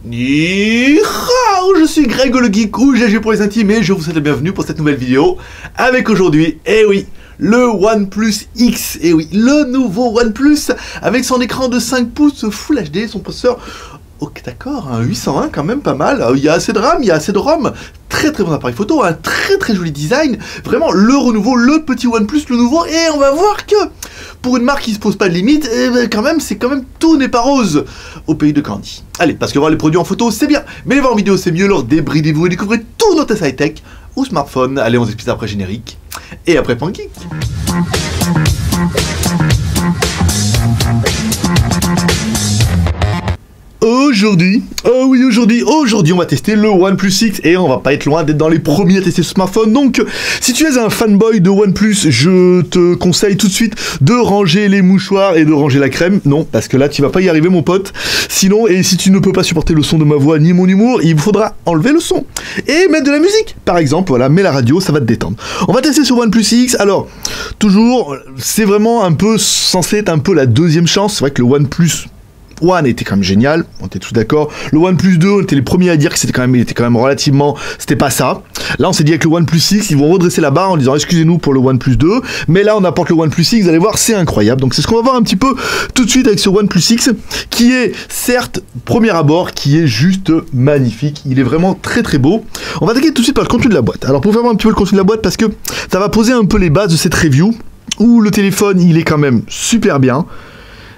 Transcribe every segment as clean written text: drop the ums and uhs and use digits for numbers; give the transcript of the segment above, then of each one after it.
Ni hao, je suis Greg le Geek ou GG pour les intimes et je vous souhaite la bienvenue pour cette nouvelle vidéo avec aujourd'hui, eh oui, le OnePlus X, eh oui, le nouveau OnePlus avec son écran de 5 pouces Full HD, son processeur octa-core, un 801 quand même pas mal, il y a assez de RAM, il y a assez de ROM, très bon appareil photo, un très joli design, vraiment le renouveau, le petit OnePlus, le nouveau, et on va voir que pour une marque qui se pose pas de limite, eh ben, quand même, tout n'est pas rose au pays de Candy. Allez, parce que voir les produits en photo c'est bien, mais les voir en vidéo c'est mieux, alors débridez-vous et découvrez tous nos tests high-tech ou smartphone. Allez, on s'explique après générique, et après Pancake. Aujourd'hui, oh oui aujourd'hui on va tester le OnePlus X et on va pas être loin d'être dans les premiers à tester ce smartphone. Donc si tu es un fanboy de OnePlus, je te conseille tout de suite de ranger les mouchoirs et de ranger la crème. Non, parce que là tu vas pas y arriver mon pote. Sinon, et si tu ne peux pas supporter le son de ma voix ni mon humour, il vous faudra enlever le son et mettre de la musique. Par exemple, voilà, mets la radio, ça va te détendre. On va tester ce OnePlus X. Alors, toujours, c'est vraiment un peu censé être un peu la deuxième chance. C'est vrai que le OnePlus One était quand même génial, on était tous d'accord. Le OnePlus 2, on était les premiers à dire que il était quand même relativement, c'était pas ça. Là, on s'est dit avec le OnePlus 6, ils vont redresser la barre en disant excusez-nous pour le OnePlus 2, mais là, on apporte le OnePlus 6, vous allez voir, c'est incroyable. Donc, c'est ce qu'on va voir un petit peu tout de suite avec ce OnePlus 6, qui est, certes, premier abord, qui est juste magnifique. Il est vraiment très beau. On va attaquer tout de suite par le contenu de la boîte. Alors, pour faire voir un petit peu le contenu de la boîte, parce que ça va poser un peu les bases de cette review, où le téléphone, il est quand même super bien,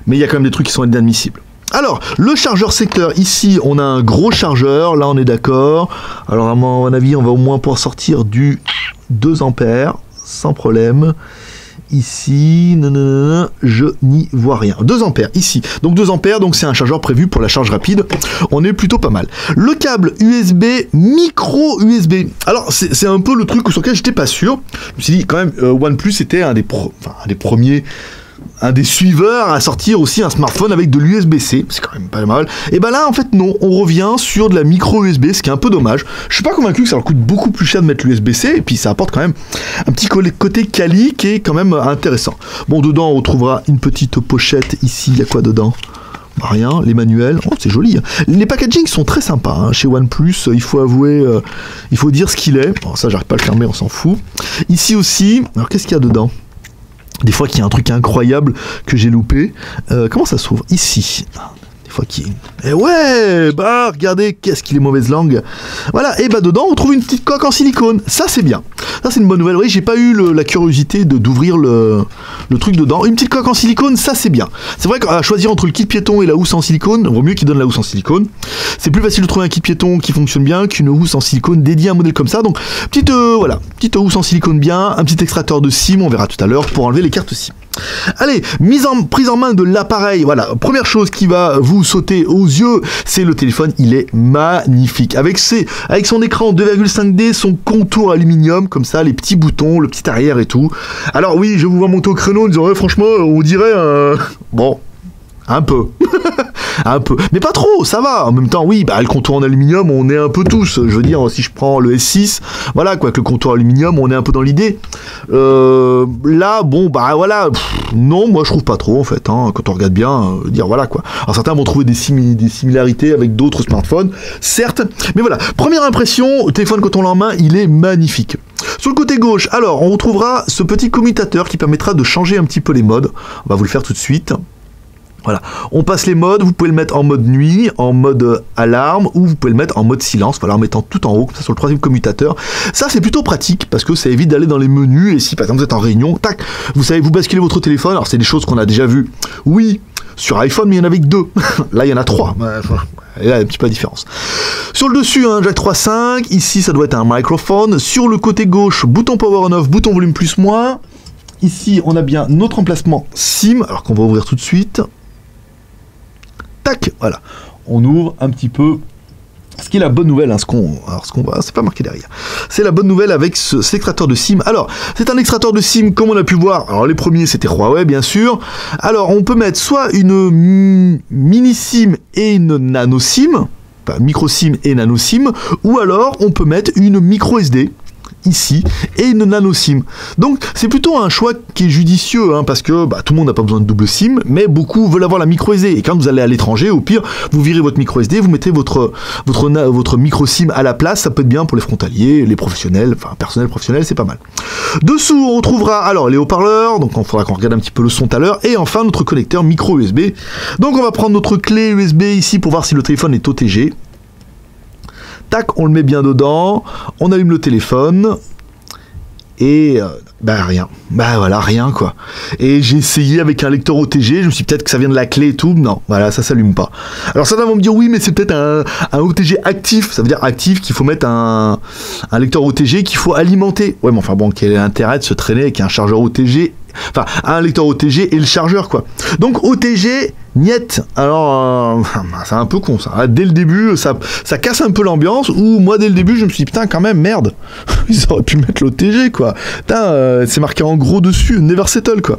mais il y a quand même des trucs qui sont inadmissibles. Alors, le chargeur secteur, ici, on a un gros chargeur, là on est d'accord. Alors, à mon avis, on va au moins pouvoir sortir du 2 ampères, sans problème. Ici, non, je n'y vois rien. 2 ampères, ici. Donc 2 ampères, donc c'est un chargeur prévu pour la charge rapide. On est plutôt pas mal. Le câble USB, micro USB. Alors, c'est un peu le truc sur lequel j'étais pas sûr. Je me suis dit, quand même, OnePlus était un des premiers... un des suiveurs à sortir aussi un smartphone avec de l'USB-C, c'est quand même pas mal. Et ben là, en fait, non, on revient sur de la micro USB, ce qui est un peu dommage. Je suis pas convaincu que ça leur coûte beaucoup plus cher de mettre l'USB-C, et puis ça apporte quand même un petit côté quali qui est quand même intéressant. Bon, dedans, on retrouvera une petite pochette ici. Il y a quoi dedans ? Bah, rien, les manuels, oh, c'est joli. Les packaging sont très sympas, hein. Chez OnePlus, il faut avouer, il faut dire ce qu'il est. Bon, ça, j'arrive pas à le fermer, on s'en fout. Ici aussi, alors qu'est-ce qu'il y a dedans ? Des fois qu'il y a un truc incroyable que j'ai loupé. Comment ça s'ouvre ? Ici. Des fois qu'il... Eh ouais, bah regardez, qu'est-ce qu'il est mauvaise langue. Voilà, et bah dedans on trouve une petite coque en silicone. Ça c'est bien. Ça c'est une bonne nouvelle. Oui, j'ai pas eu la curiosité d'ouvrir le truc dedans. Une petite coque en silicone, ça c'est bien. C'est vrai qu'à choisir entre le kit piéton et la housse en silicone, vaut mieux qu'il donne la housse en silicone. C'est plus facile de trouver un kit piéton qui fonctionne bien qu'une housse en silicone dédiée à un modèle comme ça. Donc petite voilà, petite housse en silicone bien, un petit extracteur de SIM, on verra tout à l'heure pour enlever les cartes SIM. Allez, prise en main de l'appareil. Voilà, première chose qui va vous sauter aux yeux, c'est le téléphone. Il est magnifique. Avec son écran 2,5D, son contour aluminium, comme ça, les petits boutons, le petit arrière et tout. Alors oui, je vous vois monter au créneau en disant ouais, franchement, on dirait bon, un peu. Un peu, mais pas trop, ça va. En même temps, oui, bah, le contour en aluminium, on est un peu tous. Je veux dire, si je prends le S6, voilà, quoi, que le contour aluminium, on est un peu dans l'idée. Là, bon, bah voilà, non, moi je trouve pas trop, en fait, hein, quand on regarde bien, dire voilà, quoi. Alors certains vont trouver des similarités avec d'autres smartphones, certes, mais voilà. Première impression, le téléphone, quand on l'a en main, il est magnifique. Sur le côté gauche, alors, on retrouvera ce petit commutateur qui permettra de changer un petit peu les modes. On va vous le faire tout de suite. Voilà, on passe les modes, vous pouvez le mettre en mode nuit, en mode alarme, ou vous pouvez le mettre en mode silence, voilà, en mettant tout en haut, comme ça sur le troisième commutateur. Ça, c'est plutôt pratique, parce que ça évite d'aller dans les menus, et si par exemple vous êtes en réunion, tac, vous savez, vous basculez votre téléphone, alors c'est des choses qu'on a déjà vues, oui, sur iPhone, mais il y en avait que 2, là il y en a 3, et là il y a un petit peu de différence. Sur le dessus, un jack 3.5, ici ça doit être un microphone, sur le côté gauche, bouton power on off, bouton volume plus moins, ici on a bien notre emplacement SIM, alors qu'on va ouvrir tout de suite. Tac, voilà, on ouvre un petit peu, ce qui est la bonne nouvelle, hein, ce qu'on voit, c'est pas marqué derrière, c'est la bonne nouvelle avec cet extracteur de SIM. Alors, c'est un extracteur de SIM, comme on a pu voir, alors les premiers c'était Huawei bien sûr, alors on peut mettre soit une mini SIM et une nano SIM, enfin micro SIM et nano SIM, ou alors on peut mettre une micro SD, ici, et une nano SIM. Donc c'est plutôt un choix qui est judicieux, hein, parce que tout le monde n'a pas besoin de double SIM, mais beaucoup veulent avoir la micro SD. Et quand vous allez à l'étranger, au pire, vous virez votre micro SD, vous mettez votre micro SIM à la place, ça peut être bien pour les frontaliers, les professionnels, enfin personnel professionnel, c'est pas mal. Dessous, on trouvera alors les haut-parleurs, donc il faudra qu'on regarde un petit peu le son tout à l'heure, et enfin notre connecteur micro USB. Donc on va prendre notre clé USB ici pour voir si le téléphone est OTG. Tac, on le met bien dedans, on allume le téléphone, et rien. Voilà, rien quoi. Et j'ai essayé avec un lecteur OTG, je me suis dit peut-être que ça vient de la clé et tout, non, voilà, ça s'allume pas. Alors certains vont me dire oui, mais c'est peut-être un OTG actif, ça veut dire actif qu'il faut mettre un lecteur OTG qu'il faut alimenter. Ouais, mais enfin bon, quel est l'intérêt de se traîner avec un chargeur OTG, enfin un lecteur OTG et le chargeur quoi. Donc OTG, niet. Alors c'est un peu con ça. Dès le début, ça casse un peu l'ambiance, ou moi dès le début je me suis dit putain quand même merde, ils auraient pu mettre l'OTG quoi. Putain, c'est marqué en gros dessus, never settle quoi.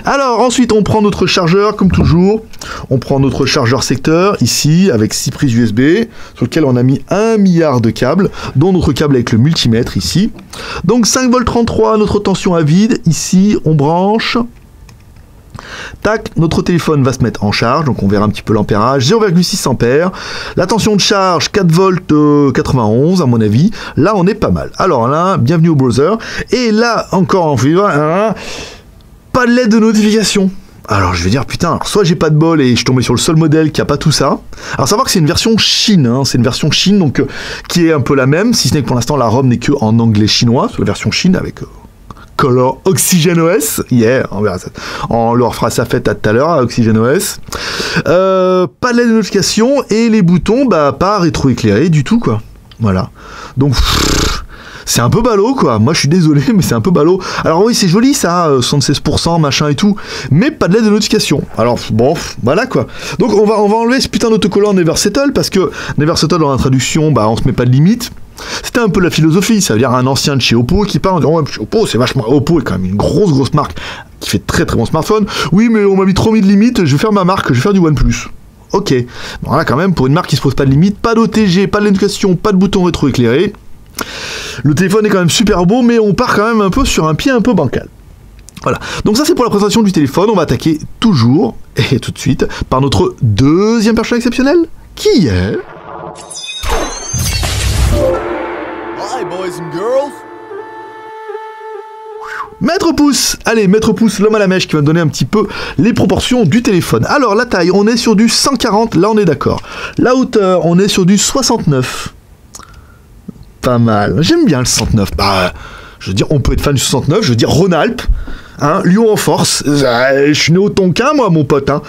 Alors ensuite on prend notre chargeur comme toujours, on prend notre chargeur secteur ici avec 6 prises USB sur lequel on a mis 1 milliard de câbles, dont notre câble avec le multimètre ici. Donc 5V33, notre tension à vide, ici on branche. Tac, notre téléphone va se mettre en charge, donc on verra un petit peu l'ampérage, 0,6 ampères, la tension de charge 4V91 à mon avis, là on est pas mal. Alors là, bienvenue au browser, et là encore en fait, pas de LED de notification. Alors je vais dire putain, alors, soit j'ai pas de bol et je suis tombé sur le seul modèle qui a pas tout ça. Alors savoir que c'est une version Chine, hein, c'est une version Chine donc qui est un peu la même, si ce n'est que pour l'instant la ROM n'est que en anglais chinois sur la version Chine avec Color OxygenOS, yeah, on verra ça. On leur fera sa fête à tout à l'heure à OxygenOS. Pas de LED de notification et les boutons pas rétroéclairés du tout quoi. Voilà. Donc c'est un peu ballot quoi, moi je suis désolé mais c'est un peu ballot. Alors oui c'est joli ça, 76% machin et tout, mais pas de LED de notification. Alors bon, voilà quoi. Donc on va enlever ce putain d'autocollant Never Settle, parce que Never Settle dans la traduction, on se met pas de limite. C'était un peu la philosophie, ça veut dire un ancien de chez Oppo qui parle en disant ouais, Oppo c'est vachement, Oppo est quand même une grosse marque qui fait très bon smartphone. Oui mais on m'a mis trop mis de limites, je vais faire ma marque, je vais faire du OnePlus. Ok, bon là quand même pour une marque qui se pose pas de limite, pas d'OTG, pas de notification, pas de bouton rétroéclairé. Le téléphone est quand même super beau, mais on part quand même un peu sur un pied un peu bancal. Voilà, donc ça c'est pour la présentation du téléphone. On va attaquer toujours, et tout de suite, par notre deuxième personnage exceptionnel, qui est... Hi boys and girls. Maître Pouce. Allez, Maître Pouce, l'homme à la mèche qui va me donner un petit peu les proportions du téléphone. Alors la taille, on est sur du 140, là on est d'accord. La hauteur, on est sur du 69. Pas mal. J'aime bien le 69. Je veux dire, on peut être fan du 69. Je veux dire, Rhône-Alpes, hein, Lyon en force. Je suis né au Tonkin, moi, mon pote. Hein.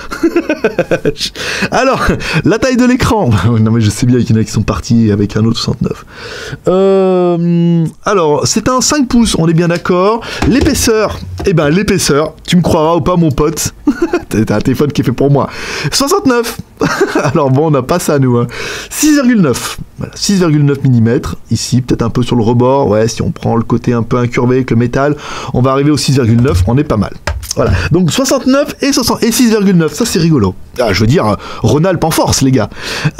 Alors, la taille de l'écran. Non, mais je sais bien qu'il y en a qui sont partis avec un autre 69. Alors, c'est un 5 pouces, on est bien d'accord. L'épaisseur, l'épaisseur, tu me croiras ou pas, mon pote. T'as un téléphone qui est fait pour moi. 69. Alors bon, on n'a pas ça, nous. Hein. 6,9. Voilà, 6,9 mm. Ici, peut-être un peu sur le rebord. Ouais, si on prend le côté un peu incurvé avec le métal, on va arriver au 6,9. On est pas mal. Voilà. Donc 69 et 6,9. Ça, c'est rigolo. Je veux dire, Rhône-Alpes en force, les gars.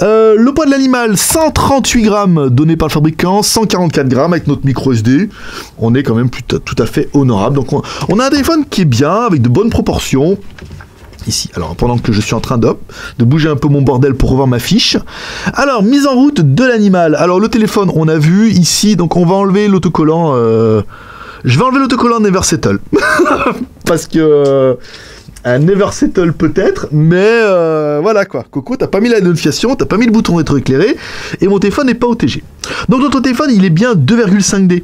Le poids de l'animal, 138 grammes donné par le fabricant, 144 grammes avec notre micro SD. On est quand même tout à fait honorable. Donc on a un téléphone qui est bien, avec de bonnes proportions. Ici, alors pendant que je suis en train de bouger un peu mon bordel pour revoir ma fiche. Alors, mise en route de l'animal. Alors le téléphone, on a vu ici, donc on va enlever l'autocollant. Je vais enlever l'autocollant Never Settle. Parce que... un Never Settle peut-être, mais voilà quoi. Coco, t'as pas mis la notification, t'as pas mis le bouton rétroéclairé, et mon téléphone n'est pas OTG. Donc notre téléphone, il est bien 2,5D. Vous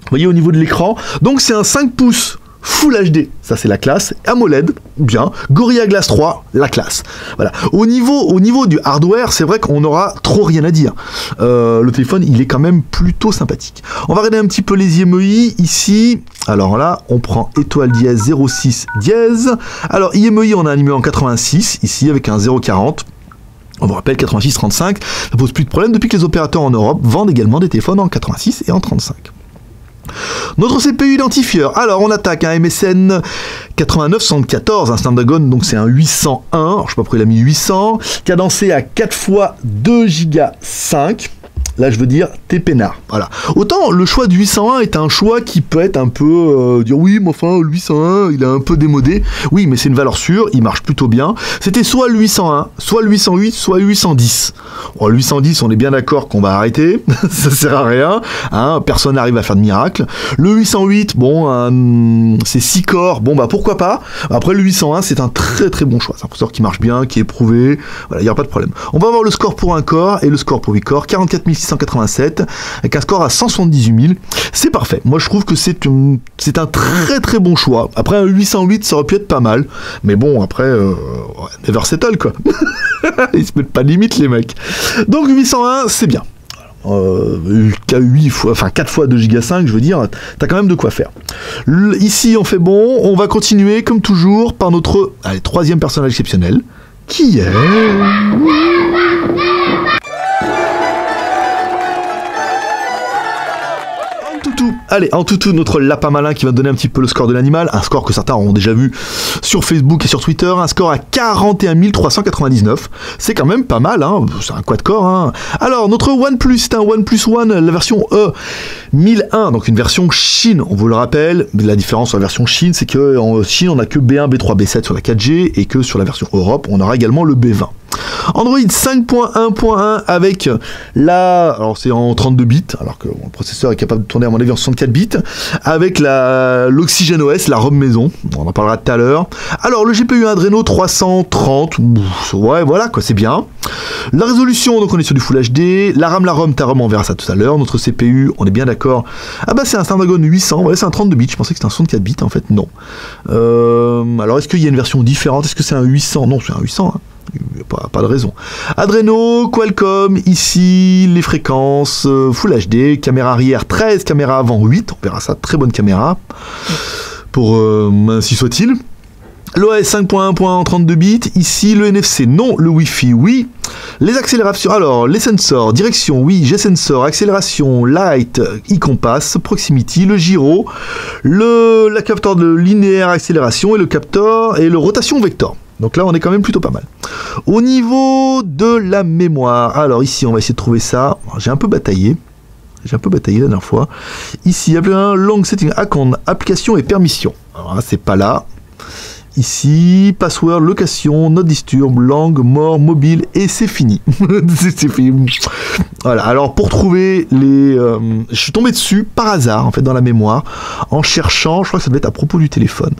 voyez au niveau de l'écran. Donc c'est un 5 pouces. Full HD, ça c'est la classe, AMOLED, bien, Gorilla Glass 3, la classe. Voilà. Au niveau du hardware, c'est vrai qu'on n'aura trop rien à dire. Le téléphone, il est quand même plutôt sympathique. On va regarder un petit peu les IMEI ici. Alors là, on prend étoile dièse 06 dièse. Alors IMEI, on a un numéro en 86, ici avec un 0,40. On vous rappelle 86-35, ça pose plus de problème depuis que les opérateurs en Europe vendent également des téléphones en 86 et en 35. Notre CPU identifieur, alors on attaque un MSN 8974, un Snapdragon, donc c'est un 801, alors, je sais pas pourquoi il a mis 800, cadencé à 4 x 2 Go 5, là je veux dire t'es peinard. Voilà. Autant le choix du 801 est un choix qui peut être un peu dire oui, mais enfin le 801 il est un peu démodé. Oui, mais c'est une valeur sûre, il marche plutôt bien. C'était soit le 801, soit le 808, soit le 810. Bon, le 810, on est bien d'accord qu'on va arrêter, ça sert à rien, hein, personne n'arrive à faire de miracle. Le 808, bon, c'est 6 corps, bon bah pourquoi pas. Après le 801, c'est un très très bon choix, c'est un processeur qui marche bien, qui est prouvé, voilà, il n'y aura pas de problème. On va avoir le score pour un corps et le score pour 8 corps, 44 687, avec un score à 178 000, c'est parfait. Moi je trouve que c'est un très très bon choix. Après un 808, ça aurait pu être pas mal, mais bon, après, never settle quoi. Ils se mettent pas de limite les mecs. Donc 801, c'est bien. 4 fois 2 Go 5, je veux dire, t'as quand même de quoi faire. Ici, on fait bon, on va continuer comme toujours par notre troisième personnage exceptionnel, qui est... Allez, en toutou, notre lapin malin qui va donner un petit peu le score de l'animal, un score que certains auront déjà vu sur Facebook et sur Twitter, un score à 41 399, c'est quand même pas mal, hein, c'est un quad-core. Hein. Alors, notre OnePlus, c'est un OnePlus One, la version E1001, donc une version Chine, on vous le rappelle, la différence sur la version Chine, c'est qu'en Chine, on n'a que B1, B3, B7 sur la 4G, et que sur la version Europe, on aura également le B20. Android 5.1.1 avec alors c'est en 32 bits, alors que le processeur est capable de tourner à mon avis en 64 bits, avec l'Oxygène OS, la ROM maison, on en parlera tout à l'heure. Alors le GPU Adreno 330, ouais voilà quoi, c'est bien. La résolution, donc on est sur du Full HD, la RAM, ta ROM, on verra ça tout à l'heure. Notre CPU, on est bien d'accord. Ah bah c'est un Snapdragon 800, ouais c'est un 32 bits, je pensais que c'était un 64 bits, en fait non. Alors est-ce qu'il y a une version différente, est-ce que c'est un 800? Non, c'est un 800, hein. Pas de raison. Adreno, Qualcomm, ici les fréquences, Full HD, caméra arrière 13, caméra avant 8, on verra ça, très bonne caméra, pour ainsi soit-il. L'OS 5.1 en 32 bits, ici le NFC non, le Wi-Fi oui. Les accélérations, alors les sensors, direction oui, G-sensor, accélération, light, e-compass, proximity, le gyro, le capteur de linéaire accélération et le capteur et le rotation vector. Donc là, on est quand même plutôt pas mal. Au niveau de la mémoire, alors ici, on va essayer de trouver ça. J'ai un peu bataillé. La dernière fois. Ici, il y a un long setting, account, application et permission. Alors là, c'est pas là. Ici, password, location, not disturb, langue, mort, mobile, et c'est fini. C'est fini. Voilà, alors pour trouver les... je suis tombé dessus par hasard, en fait, dans la mémoire, en cherchant, je crois que ça devait être à propos du téléphone.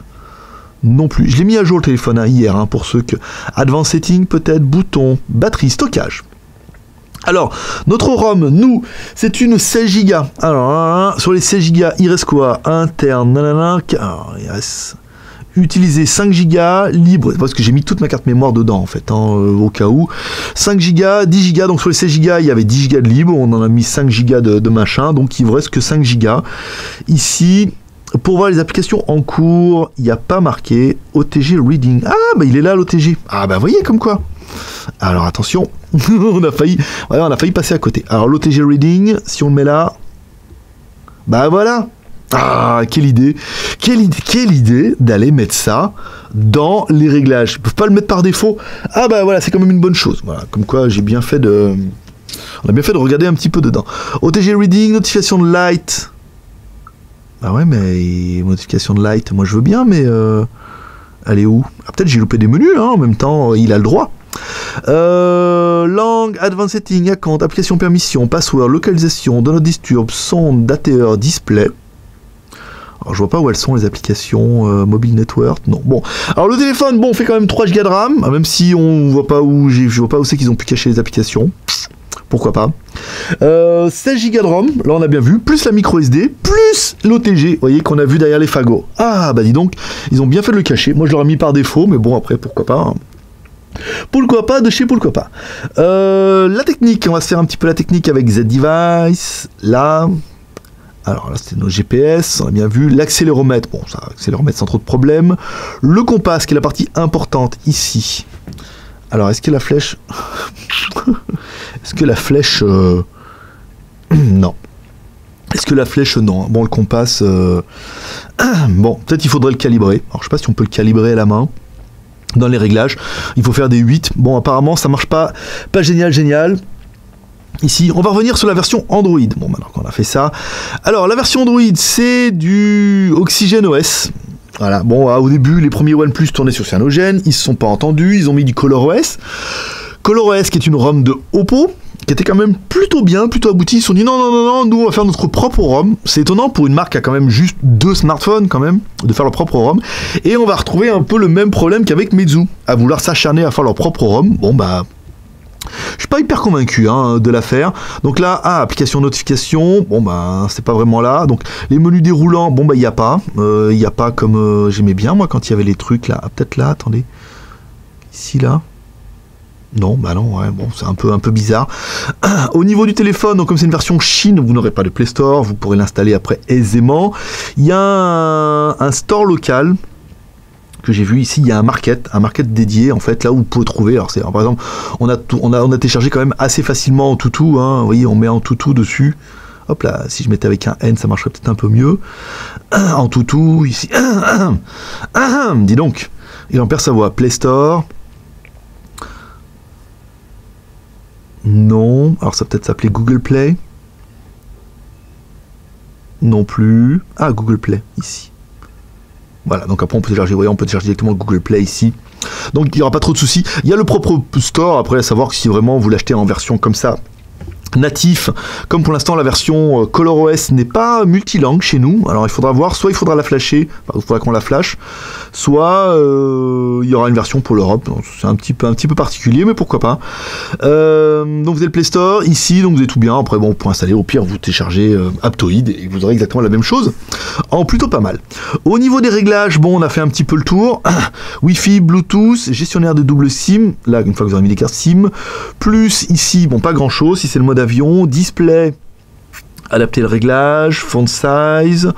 Non plus. Je l'ai mis à jour le téléphone hier, hein, pour ceux que... Advanced Setting, peut-être, bouton, batterie, stockage. Alors, notre ROM, nous, c'est une 16 Go. Alors, sur les 16 Go, il reste quoi? Interne, nanana, il reste... Utiliser 5 Go libre, parce que j'ai mis toute ma carte mémoire dedans, en fait, hein, au cas où. 5 Go, 10 Go, donc sur les 16 Go, il y avait 10 Go de libre, on en a mis 5 Go de machin, donc il ne vous reste que 5 Go. Ici... Pour voir les applications en cours, il n'y a pas marqué OTG Reading. Ah, bah il est là l'OTG. Ah, bah voyez comme quoi. Alors attention, on a failli passer à côté. Alors l'OTG Reading, si on le met là, bah voilà. Ah, quelle idée d'aller mettre ça dans les réglages. Ils ne peuvent pas le mettre par défaut. Ah bah voilà, c'est quand même une bonne chose. Voilà, comme quoi j'ai bien fait de... On a bien fait de regarder un petit peu dedans. OTG Reading, notification de light. Ah ouais, mais modification de light, moi je veux bien, mais elle est où? Ah, peut-être j'ai loupé des menus, hein, en même temps, il a le droit. Langue, advanced setting, account, application permission, password, localisation, do not disturb, sound, data, display. Alors je vois pas où elles sont les applications, mobile network, non. Bon, alors le téléphone, bon, on fait quand même 3 Go de RAM, même si on voit pas où, je vois pas où c'est qu'ils ont pu cacher les applications. Pourquoi pas. 16 Go de ROM, là on a bien vu, plus la micro SD, plus l'OTG, vous voyez qu'on a vu derrière les fagots. Ah bah dis donc, ils ont bien fait de le cacher. Moi je l'aurais mis par défaut, mais bon après pourquoi pas. Hein. Pourquoi pas, de chez pourquoi pas. La technique, on va se faire un petit peu la technique avec Z-Device, là. Alors là c'était nos GPS, on a bien vu. L'accéléromètre, bon ça, accéléromètre sans trop de problème. Le compas, qui est la partie importante ici. Alors, est-ce que la flèche... Est-ce que la flèche... Non. Est-ce que la flèche... Non. Bon, le compas... Bon, peut-être il faudrait le calibrer. Alors, je sais pas si on peut le calibrer à la main. Dans les réglages. Il faut faire des 8. Bon, apparemment, ça marche pas génial. Ici, on va revenir sur la version Android. Bon, maintenant qu'on a fait ça. Alors, la version Android, c'est du Oxygen OS. Voilà, bon, au début, les premiers OnePlus tournaient sur Cyanogen, ils se sont pas entendus, ils ont mis du ColorOS. ColorOS qui est une ROM de Oppo, qui était quand même plutôt bien, plutôt abouti. Ils se sont dit non, nous on va faire notre propre ROM. C'est étonnant pour une marque qui a quand même juste 2 smartphones quand même, de faire leur propre ROM. Et on va retrouver un peu le même problème qu'avec Meizu, à vouloir s'acharner à faire leur propre ROM. Bon bah... je suis pas hyper convaincu de l'affaire. Donc là, application notification, bon bah c'est pas vraiment là. Donc les menus déroulants, bon bah il y a pas comme j'aimais bien moi quand il y avait les trucs là. Peut-être là, attendez. Ici là. Non, bah non, ouais, bon, c'est un peu bizarre. Au niveau du téléphone, donc comme c'est une version Chine, vous n'aurez pas de Play Store, vous pourrez l'installer après aisément. Il y a un store local que j'ai vu ici, il y a un market dédié en fait là où vous pouvez trouver. Alors c'est par exemple, on a téléchargé quand même assez facilement en toutou, vous voyez, on met en toutou dessus. Hop là, si je mettais avec un N, ça marcherait peut-être un peu mieux. En toutou ici. Dis donc, il en perd sa voix. Play Store. Non, alors ça peut-être s'appeler Google Play. Non plus. Google Play, ici. Voilà, donc après on peut télécharger, voyez, on peut télécharger directement Google Play ici. Donc il n'y aura pas trop de soucis. Il y a le propre store, après à savoir que si vraiment vous l'achetez en version comme ça, natif, comme pour l'instant la version ColorOS n'est pas multilangue chez nous, alors il faudra voir, soit il faudra la flasher, il faudra qu'on la flash, soit il y aura une version pour l'Europe. C'est un petit peu particulier, mais pourquoi pas. Donc vous avez le Play Store ici, donc vous avez tout bien. Après bon, pour installer, au pire vous téléchargez Aptoide et vous aurez exactement la même chose, en plutôt pas mal. Au niveau des réglages, bon, on a fait un petit peu le tour. Wi-Fi, Bluetooth, gestionnaire de double SIM, là une fois que vous aurez mis les cartes SIM, plus ici, bon, pas grand chose, si c'est le mode avion, display, adapter le réglage, font size,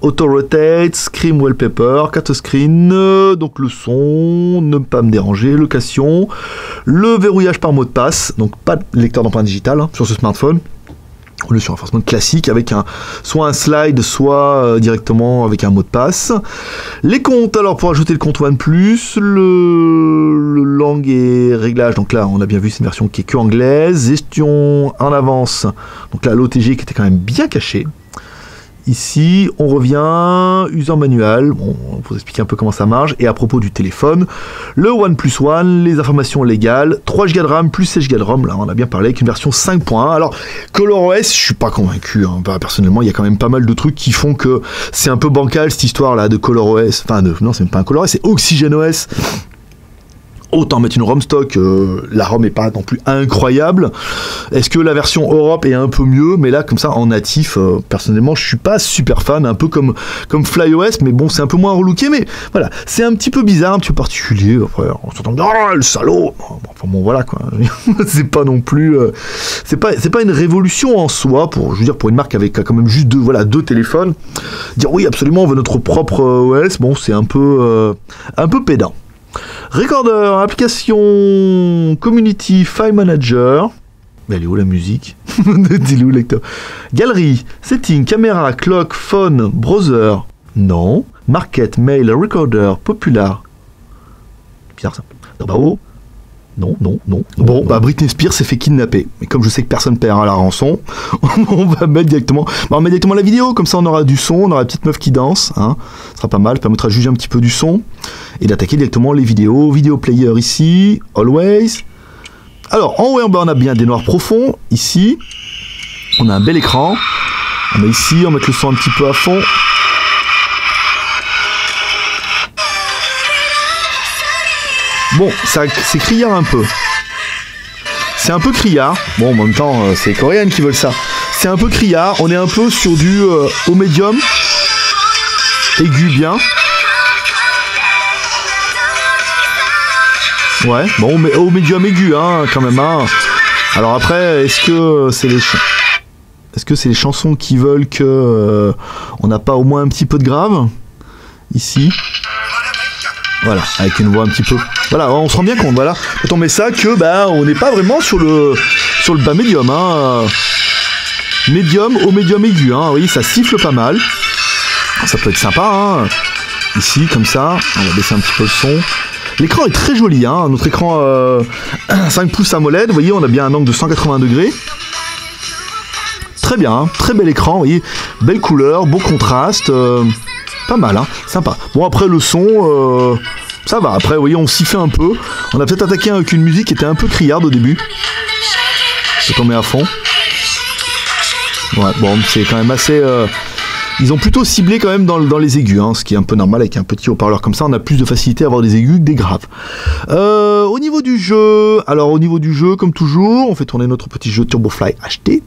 auto rotate, screen wallpaper, carte screen, donc le son, ne pas me déranger, location, le verrouillage par mot de passe, donc pas de lecteur d'empreinte digitale sur ce smartphone. On est sur un smartphone classique avec soit un slide, soit directement avec un mot de passe. Les comptes, alors pour ajouter le compte OnePlus, le langue et réglage, donc là on a bien vu c'est une version qui est que anglaise, gestion en avance, donc là l'OTG qui était quand même bien caché. Ici, on revient, user manuel, bon, on vous expliquer un peu comment ça marche, et à propos du téléphone, le OnePlus One, les informations légales, 3 Go de RAM plus 16 Go de ROM, là on a bien parlé, avec une version 5.1. Alors, ColorOS, je suis pas convaincu, personnellement, il y a quand même pas mal de trucs qui font que c'est un peu bancal cette histoire-là de ColorOS, non, c'est même pas un ColorOS, c'est OxygenOS. Autant mettre une ROM stock, la ROM n'est pas non plus incroyable. Est-ce que la version Europe est un peu mieux? Mais là, comme ça, en natif, personnellement, je suis pas super fan, un peu comme FlyOS, mais bon, c'est un peu moins relooké, mais voilà, c'est un petit peu bizarre, un petit peu particulier. Après, on s'entend dire, oh, le salaud! Enfin bon, voilà, quoi. C'est pas non plus... c'est pas une révolution en soi, pour une marque avec quand même juste deux téléphones. Dire, oui, absolument, on veut notre propre OS, bon, c'est un peu pédant. Recorder, application Community File Manager. Mais elle est où la musique? Dis-le où lecteur. Galerie, setting, caméra, clock, phone, browser. Non. Market, mail, recorder, popular. Bizarre ça. Bravo. Non. Bon, Britney Spears s'est fait kidnapper. Mais comme je sais que personne paiera la rançon, on va mettre directement la vidéo. Comme ça, on aura du son, on aura la petite meuf qui danse. Ça sera pas mal, ça permettra de juger un petit peu du son. Et d'attaquer directement les vidéos. Vidéo player ici, always. Alors, en haut et en bas, on a bien des noirs profonds. Ici, on a un bel écran. On va ici, on va mettre le son un petit peu à fond. Bon, c'est criard un peu. C'est un peu criard. Bon, en même temps, c'est les Coréennes qui veulent ça. C'est un peu criard. On est un peu sur du au médium. Aigu bien. Ouais, bon, mais au médium aigu, quand même. Alors après, est-ce que c'est les chansons qui veulent que on n'a pas au moins un petit peu de grave ici? Voilà, avec une voix un petit peu. Voilà, on se rend bien compte, voilà. Quand on met ça, que on n'est pas vraiment sur le bas médium, Médium au médium aigu, Vous voyez, ça siffle pas mal. Ça peut être sympa, Ici, comme ça, on va baisser un petit peu le son. L'écran est très joli, Notre écran 5 pouces AMOLED, vous voyez, on a bien un angle de 180 degrés. très bien, hein, très bel écran, vous voyez, belle couleur, beau contraste, pas mal, hein, sympa. Bon, après le son, ça va, après, vous voyez, on s'y fait un peu. On a peut-être attaqué avec une musique qui était un peu criarde au début. Je vais tomber à fond. Ouais, bon, c'est quand même assez... Ils ont plutôt ciblé quand même dans les aigus, hein, ce qui est un peu normal avec un petit haut-parleur comme ça, on a plus de facilité à avoir des aigus que des graves. Au niveau du jeu, alors au niveau du jeu, comme toujours, on fait tourner notre petit jeu TurboFly HD.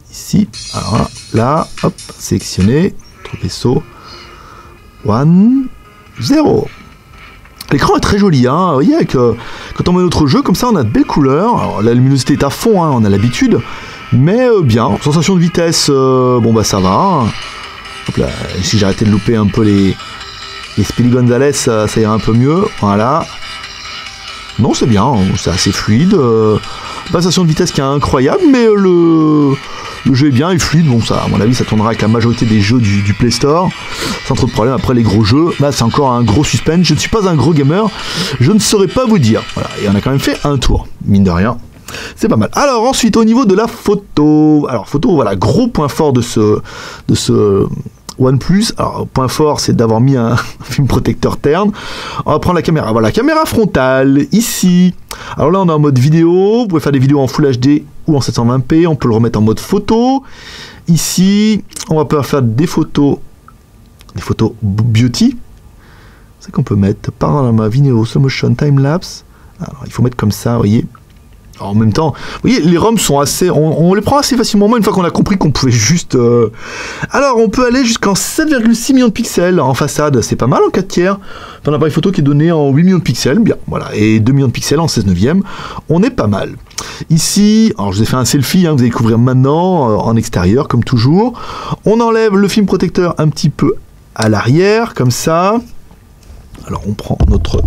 Ici, alors là, hop, sélectionner, notre vaisseau, 1, 0. L'écran est très joli, hein, vous voyez, quand on met notre jeu, comme ça on a de belles couleurs, alors la luminosité est à fond, hein, on a l'habitude. Mais bien, sensation de vitesse, bon bah ça va. Hop là, si j'arrêtais de louper un peu les Speedy Gonzales, ça ira un peu mieux. Voilà. Non, c'est bien, c'est assez fluide. Pas sensation de vitesse qui est incroyable, mais le jeu est bien, il est fluide. Bon, ça, à mon avis, ça tournera avec la majorité des jeux du Play Store. Sans trop de problème. Après, les gros jeux, là, c'est encore un gros suspense. Je ne suis pas un gros gamer, je ne saurais pas vous dire. Voilà, et on a quand même fait un tour, mine de rien. C'est pas mal. Alors ensuite au niveau de la photo, alors photo, voilà, gros point fort de ce OnePlus. Alors point fort, c'est d'avoir mis un film protecteur terne. On va prendre la caméra. Voilà, caméra frontale ici. Alors là on est en mode vidéo. Vous pouvez faire des vidéos en Full HD ou en 720p. On peut le remettre en mode photo. Ici, on va pouvoir faire des photos beauty. C'est qu'on peut mettre par la vidéo slow motion time lapse. Alors il faut mettre comme ça, vous voyez. Alors, en même temps, vous voyez, les ROM sont assez... On les prend assez facilement, une fois qu'on a compris qu'on pouvait juste... Alors, on peut aller jusqu'en 7,6 millions de pixels en façade. C'est pas mal en 4 tiers. Un appareil photo qui est donné en 8 millions de pixels. Bien, voilà. Et 2 millions de pixels en 16 neuvième. On est pas mal. Ici, alors je vous ai fait un selfie, hein, vous allez découvrir maintenant, en extérieur, comme toujours. On enlève le film protecteur un petit peu à l'arrière, comme ça. Alors, on prend notre...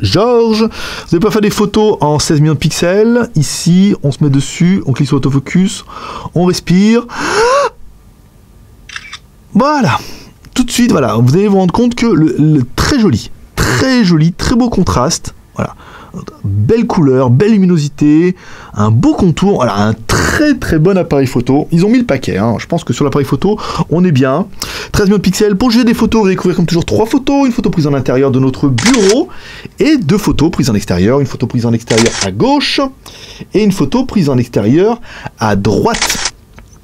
Georges, vous allez pas faire des photos en 16 millions de pixels. Ici, on se met dessus, on clique sur l'autofocus, on respire. Voilà. Tout de suite, voilà, vous allez vous rendre compte que très joli, très beau contraste. Voilà. Belle couleur, belle luminosité, un beau contour, voilà, un très bon appareil photo. Ils ont mis le paquet, hein. Je pense que sur l'appareil photo, on est bien. 13 millions de pixels. Pour juger des photos, vous allez découvrir comme toujours 3 photos. Une photo prise en intérieur de notre bureau et 2 photos prises en extérieur. Une photo prise en extérieur à gauche et une photo prise en extérieur à droite.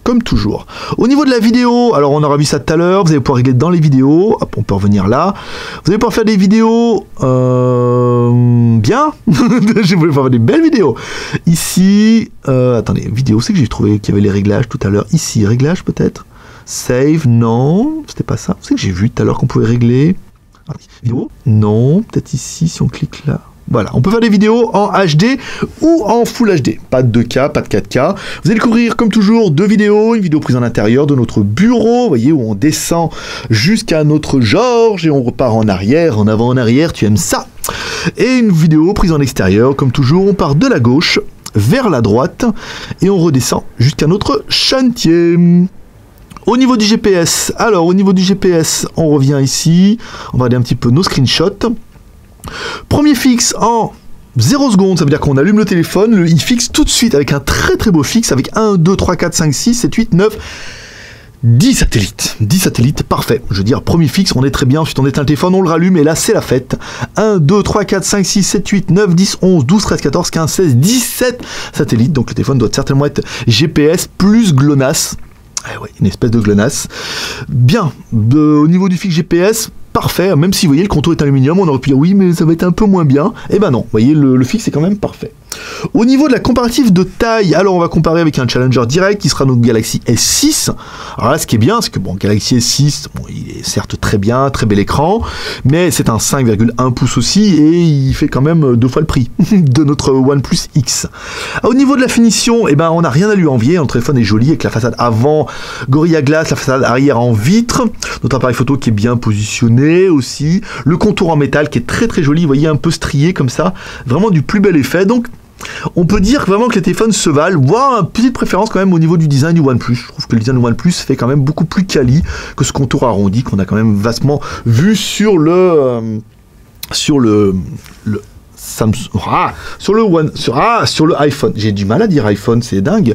Comme toujours. Au niveau de la vidéo, alors on aura vu ça tout à l'heure, vous allez pouvoir régler dans les vidéos, hop, on peut revenir là, vous allez pouvoir faire des vidéos bien, je voulais faire des belles vidéos. Ici, attendez, vidéo, c'est que j'ai trouvé qu'il y avait les réglages tout à l'heure, ici, réglages peut-être, save, non, c'était pas ça, c'est que j'ai vu tout à l'heure qu'on pouvait régler, vidéo, non, peut-être ici, si on clique là. Voilà, on peut faire des vidéos en HD ou en Full HD. Pas de 2K, pas de 4K. Vous allez découvrir, comme toujours, 2 vidéos. Une vidéo prise en intérieur de notre bureau, vous voyez, où on descend jusqu'à notre Georges et on repart en arrière, en avant, en arrière, tu aimes ça. Et une vidéo prise en extérieur, comme toujours, on part de la gauche vers la droite et on redescend jusqu'à notre chantier. Au niveau du GPS, alors au niveau du GPS, on revient ici, on va regarder un petit peu nos screenshots. Premier fixe en 0 secondes, ça veut dire qu'on allume le téléphone, il fixe tout de suite avec un très beau fixe, avec 1, 2, 3, 4, 5, 6, 7, 8, 9, 10 satellites. 10 satellites, parfait. Je veux dire, premier fixe, on est très bien, ensuite on éteint le téléphone, on le rallume, et là c'est la fête. 1, 2, 3, 4, 5, 6, 7, 8, 9, 10, 11, 12, 13, 14, 15, 16, 17 satellites, donc le téléphone doit certainement être GPS plus GLONASS. Ah ouais, une espèce de GLONASS. Bien, au niveau du fixe GPS, parfait, même si vous voyez le contour est aluminium, on aurait pu dire oui mais ça va être un peu moins bien, et ben non, vous voyez le fixe est quand même parfait. Au niveau de la comparative de taille, alors on va comparer avec un Challenger direct qui sera notre Galaxy S6. Alors là ce qui est bien, c'est que bon, Galaxy S6, bon, il est certes très bien, très bel écran, mais c'est un 5,1 pouces aussi et il fait quand même 2 fois le prix de notre OnePlus X. Au niveau de la finition, eh ben, on n'a rien à lui envier, notre téléphone est joli avec la façade avant Gorilla Glass, la façade arrière en vitre, notre appareil photo qui est bien positionné aussi, le contour en métal qui est très joli, vous voyez un peu strié comme ça, vraiment du plus bel effet, donc on peut dire vraiment que les téléphones se valent, voire une petite préférence quand même au niveau du design du OnePlus. Je trouve que le design du OnePlus fait quand même beaucoup plus quali que ce contour arrondi qu'on a quand même vastement vu sur Samsung, sur le iPhone, j'ai du mal à dire iPhone, c'est dingue.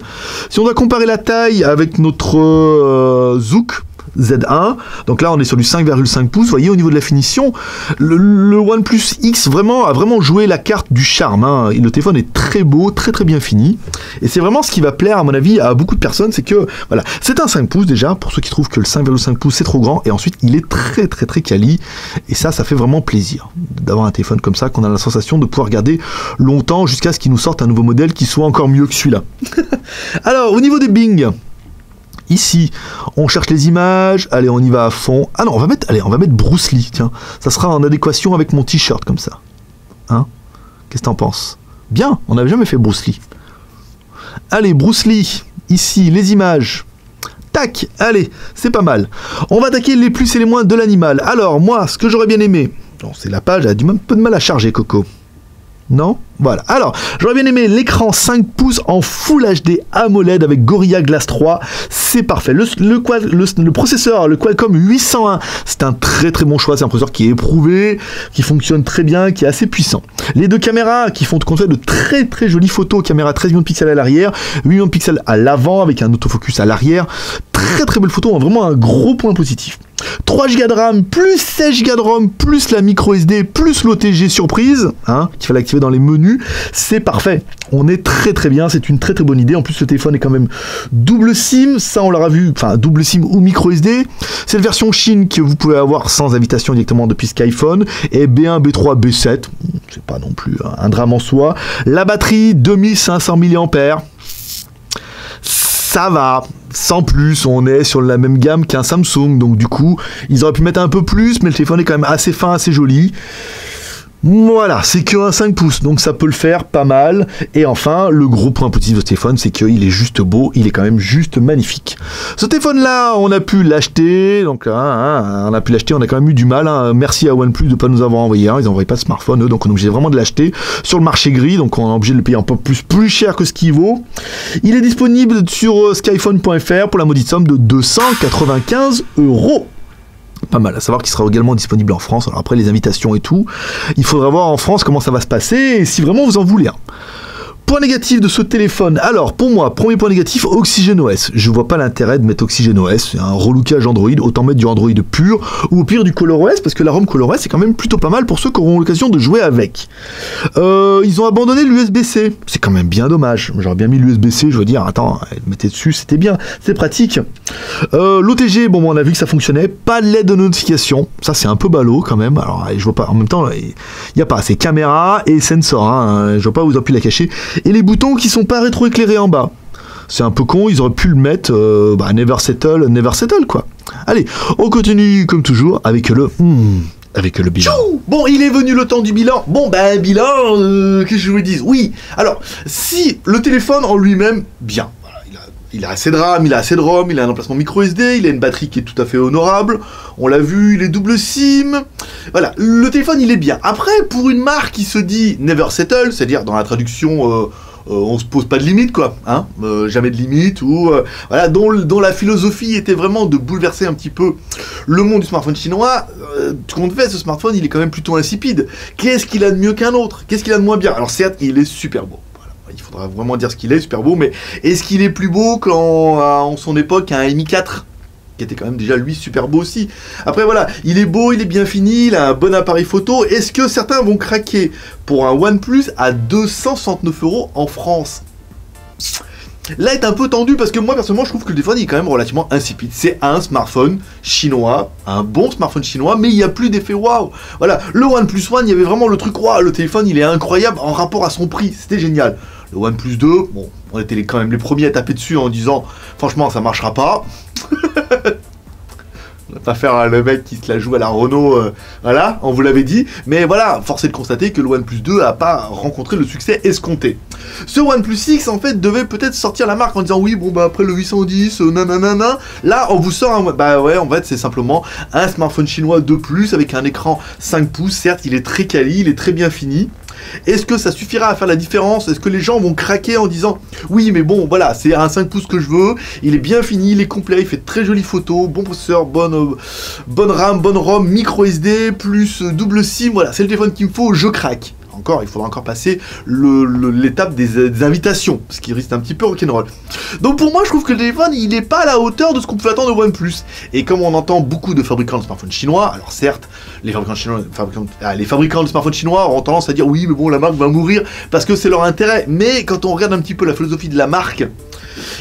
Si on doit comparer la taille avec notre Zook Z1, donc là on est sur du 5,5 pouces, vous voyez au niveau de la finition, le OnePlus X a vraiment joué la carte du charme, hein. Le téléphone est très beau, très très bien fini, et c'est vraiment ce qui va plaire à mon avis à beaucoup de personnes, c'est que voilà, c'est un 5 pouces déjà, pour ceux qui trouvent que le 5,5 pouces c'est trop grand, et ensuite il est très très très quali, et ça fait vraiment plaisir d'avoir un téléphone comme ça, qu'on a la sensation de pouvoir garder longtemps jusqu'à ce qu'il nous sorte un nouveau modèle qui soit encore mieux que celui-là. Alors au niveau des Bing, ici, on cherche les images, allez, on y va à fond. Ah non, on va mettre Bruce Lee, tiens. Ça sera en adéquation avec mon t-shirt, comme ça. Hein? Qu'est-ce que t'en penses? Bien, on n'avait jamais fait Bruce Lee. Allez, Bruce Lee, ici, les images. Tac, allez, c'est pas mal. On va attaquer les plus et les moins de l'animal. Alors, moi, ce que j'aurais bien aimé... Bon, c'est la page, elle a un peu de mal à charger, Coco. Non? Voilà. Alors, j'aurais bien aimé l'écran 5 pouces en Full HD AMOLED avec Gorilla Glass 3. C'est parfait. Le processeur, le Qualcomm 801, c'est un très très bon choix. C'est un processeur qui est éprouvé, qui fonctionne très bien, qui est assez puissant. Les deux caméras qui font compte de très très jolies photos. Caméra 13 millions de pixels à l'arrière, 8 millions de pixels à l'avant avec un autofocus à l'arrière. Très très belle photo, vraiment un gros point positif. 3 Go de RAM, plus 16 Go de ROM, plus la micro SD, plus l'OTG surprise, hein, qu'il fallait activer dans les menus, c'est parfait. On est très très bien, c'est une très très bonne idée. En plus, le téléphone est quand même double SIM, ça on l'aura vu, enfin double SIM ou micro SD. C'est la version Chine que vous pouvez avoir sans invitation directement depuis Skyphone. Et B1, B3, B7, c'est pas non plus un drame en soi. La batterie, 2500 mAh. Ça va, sans plus, on est sur la même gamme qu'un Samsung, donc du coup, ils auraient pu mettre un peu plus, mais le téléphone est quand même assez fin, assez joli. Voilà, c'est qu'un 5 pouces, donc ça peut le faire pas mal. Et enfin, le gros point positif de ce téléphone, c'est qu'il est juste beau, il est quand même juste magnifique. Ce téléphone-là, on a pu l'acheter, donc on a pu l'acheter, on a quand même eu du mal. Hein. Merci à OnePlus de ne pas nous avoir envoyé un, ils n'envoyaient pas de smartphone, eux, donc on est obligé vraiment de l'acheter sur le marché gris, donc on est obligé de le payer un peu plus cher que ce qu'il vaut. Il est disponible sur skyphone.fr pour la maudite somme de 295 €. Pas mal, à savoir qu'il sera également disponible en France. Alors après les invitations et tout, il faudra voir en France comment ça va se passer et si vraiment vous en voulez un. Point négatif de ce téléphone. Alors, pour moi, premier point négatif, OxygenOS. Je vois pas l'intérêt de mettre OxygenOS. C'est un relookage Android. Autant mettre du Android pur ou au pire du ColorOS parce que la ROM ColorOS c'est quand même plutôt pas mal pour ceux qui auront l'occasion de jouer avec. Ils ont abandonné l'USB-C. C'est quand même bien dommage. J'aurais bien mis l'USB-C. Je veux dire, attends, mettez dessus, c'était bien. C'est pratique. L'OTG, bon, on a vu que ça fonctionnait. Pas de LED de notification. Ça, c'est un peu ballot quand même. Alors, je vois pas. En même temps, il n'y a pas. C'est caméra et sensor. Hein. Je vois pas où ils ont pu la cacher. Et les boutons qui sont pas rétroéclairés en bas. C'est un peu con, ils auraient pu le mettre never settle quoi. Allez, on continue comme toujours avec le bilan. Bon, il est venu le temps du bilan. Bon, bilan, qu'est-ce que je vous dis? Oui, alors, si le téléphone en lui-même, bien. Il a assez de RAM, il a assez de ROM, il a un emplacement micro SD, il a une batterie qui est tout à fait honorable. On l'a vu, il est double SIM. Voilà, le téléphone, il est bien. Après, pour une marque qui se dit never settle, c'est-à-dire dans la traduction, on se pose pas de limite, quoi. Hein, jamais de limite, ou voilà, dont la philosophie était vraiment de bouleverser un petit peu le monde du smartphone chinois. Tout compte fait, ce smartphone, il est quand même plutôt insipide. Qu'est-ce qu'il a de mieux qu'un autre? Qu'est-ce qu'il a de moins bien? Alors certes, il est super beau. Il faudra vraiment dire ce qu'il est, super beau, mais est-ce qu'il est plus beau qu'en son époque un Mi 4 qui était quand même déjà lui super beau aussi. Après voilà, il est beau, il est bien fini, il a un bon appareil photo. Est-ce que certains vont craquer pour un OnePlus à 269 € en France? Là est un peu tendu parce que moi personnellement je trouve que le téléphone il est quand même relativement insipide. C'est un smartphone chinois, un bon smartphone chinois, mais il n'y a plus d'effet waouh. Voilà, le OnePlus One, il y avait vraiment le truc waouh, le téléphone il est incroyable en rapport à son prix, c'était génial. Le OnePlus 2, bon, on était quand même les premiers à taper dessus en disant franchement ça marchera pas. On va pas faire le mec qui se la joue à la Renault, voilà, on vous l'avait dit. Mais voilà, force est de constater que le OnePlus 2 a pas rencontré le succès escompté. Ce OnePlus X, en fait, devait peut-être sortir la marque en disant oui, bon, après le 810, nanana. Là, on vous sort un... Bah ouais, en fait, c'est simplement un smartphone chinois de plus avec un écran 5 pouces. Certes, il est très quali, il est très bien fini. Est-ce que ça suffira à faire la différence? Est-ce que les gens vont craquer en disant oui mais bon voilà c'est un 5 pouces que je veux, il est bien fini, il est complet, il fait de très jolies photos, bon processeur, bonne RAM, bonne ROM, micro SD, plus double SIM, voilà c'est le téléphone qu'il me faut, je craque. encore, il faudra encore passer l'étape des invitations, ce qui risque un petit peu rock'n'roll. Donc pour moi, je trouve que le téléphone, il n'est pas à la hauteur de ce qu'on peut attendre de OnePlus. Et comme on entend beaucoup de fabricants de smartphones chinois, alors certes, les fabricants de smartphones chinois auront tendance à dire oui, mais bon, la marque va mourir parce que c'est leur intérêt. Mais quand on regarde un petit peu la philosophie de la marque,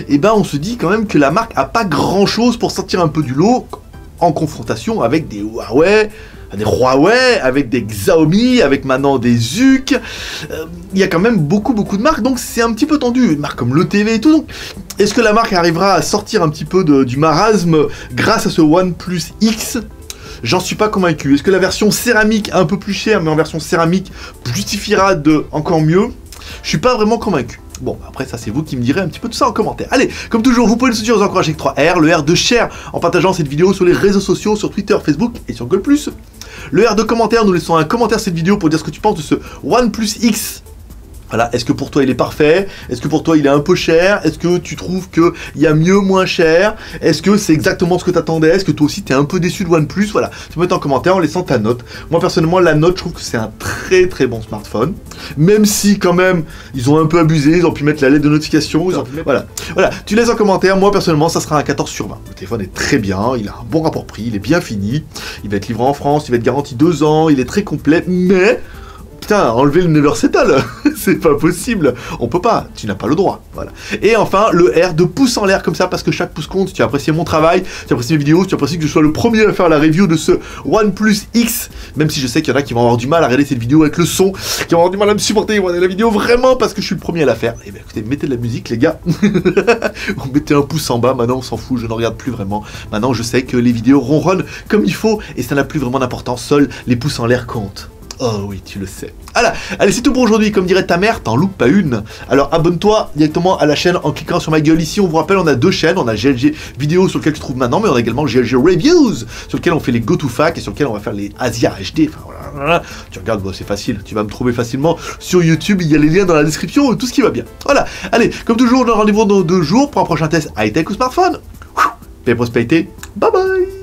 eh ben on se dit quand même que la marque a pas grand chose pour sortir un peu du lot en confrontation avec des Huawei, avec des Xiaomi, avec maintenant des ZUK. Il y a quand même beaucoup de marques, donc c'est un petit peu tendu. Une marque comme l'ETV et tout. Donc, est-ce que la marque arrivera à sortir un petit peu du marasme grâce à ce OnePlus X? J'en suis pas convaincu. Est-ce que la version céramique, un peu plus chère, mais en version céramique, justifiera de encore mieux? Je suis pas vraiment convaincu. Bon, après ça c'est vous qui me direz un petit peu tout ça en commentaire. Allez, comme toujours, vous pouvez nous soutenir, vous encourager avec 3R, le R de share en partageant cette vidéo sur les réseaux sociaux, sur Twitter, Facebook et sur Google+. Le R de commentaire, nous laissons un commentaire sur cette vidéo pour dire ce que tu penses de ce OnePlus X. Voilà, est-ce que pour toi il est parfait? Est-ce que pour toi il est un peu cher? Est-ce que tu trouves qu'il y a mieux, moins cher? Est-ce que c'est exactement ce que tu attendais? Est-ce que toi aussi tu es un peu déçu de OnePlus? Voilà, tu peux mettre en commentaire en laissant ta note. Moi personnellement, la note, je trouve que c'est un très bon smartphone. Même si quand même, ils ont un peu abusé, ils ont pu mettre la lettre de notification. Voilà, tu laisses en commentaire. Moi personnellement, ça sera un 14 sur 20. Le téléphone est très bien, il a un bon rapport prix, il est bien fini. Il va être livré en France, il va être garanti 2 ans, il est très complet, mais... Putain, enlever le Never Settle, c'est pas possible, on peut pas, tu n'as pas le droit, voilà. Et enfin, le R de pouce en l'air comme ça, parce que chaque pouce compte. Si tu as apprécié mon travail, si tu as apprécié mes vidéos, si tu as apprécié que je sois le premier à faire la review de ce OnePlus X, même si je sais qu'il y en a qui vont avoir du mal à regarder cette vidéo avec le son, qui vont avoir du mal à me supporter, ils vont regarder la vidéo vraiment parce que je suis le premier à la faire. Et bien écoutez, mettez de la musique les gars, vous mettez un pouce en bas, maintenant on s'en fout, je ne regarde plus vraiment. Maintenant je sais que les vidéos ronronnent comme il faut, et ça n'a plus vraiment d'importance, seuls les pouces en l'air comptent. Oh oui, tu le sais. Voilà, allez, c'est tout pour aujourd'hui. Comme dirait ta mère, t'en loupes pas une. Alors abonne-toi directement à la chaîne en cliquant sur ma gueule ici. On vous rappelle, on a 2 chaînes. On a GLG vidéo sur lequel tu trouves maintenant, mais on a également GLG Reviews sur lequel on fait les go-to-fac et sur lequel on va faire les Asia HD. Enfin voilà, tu regardes, bon, c'est facile. Tu vas me trouver facilement sur YouTube. Il y a les liens dans la description, tout ce qui va bien. Voilà, allez, comme toujours, on a rendez-vous dans 2 jours pour un prochain test high-tech ou smartphone. Paix et prospérité. Bye bye.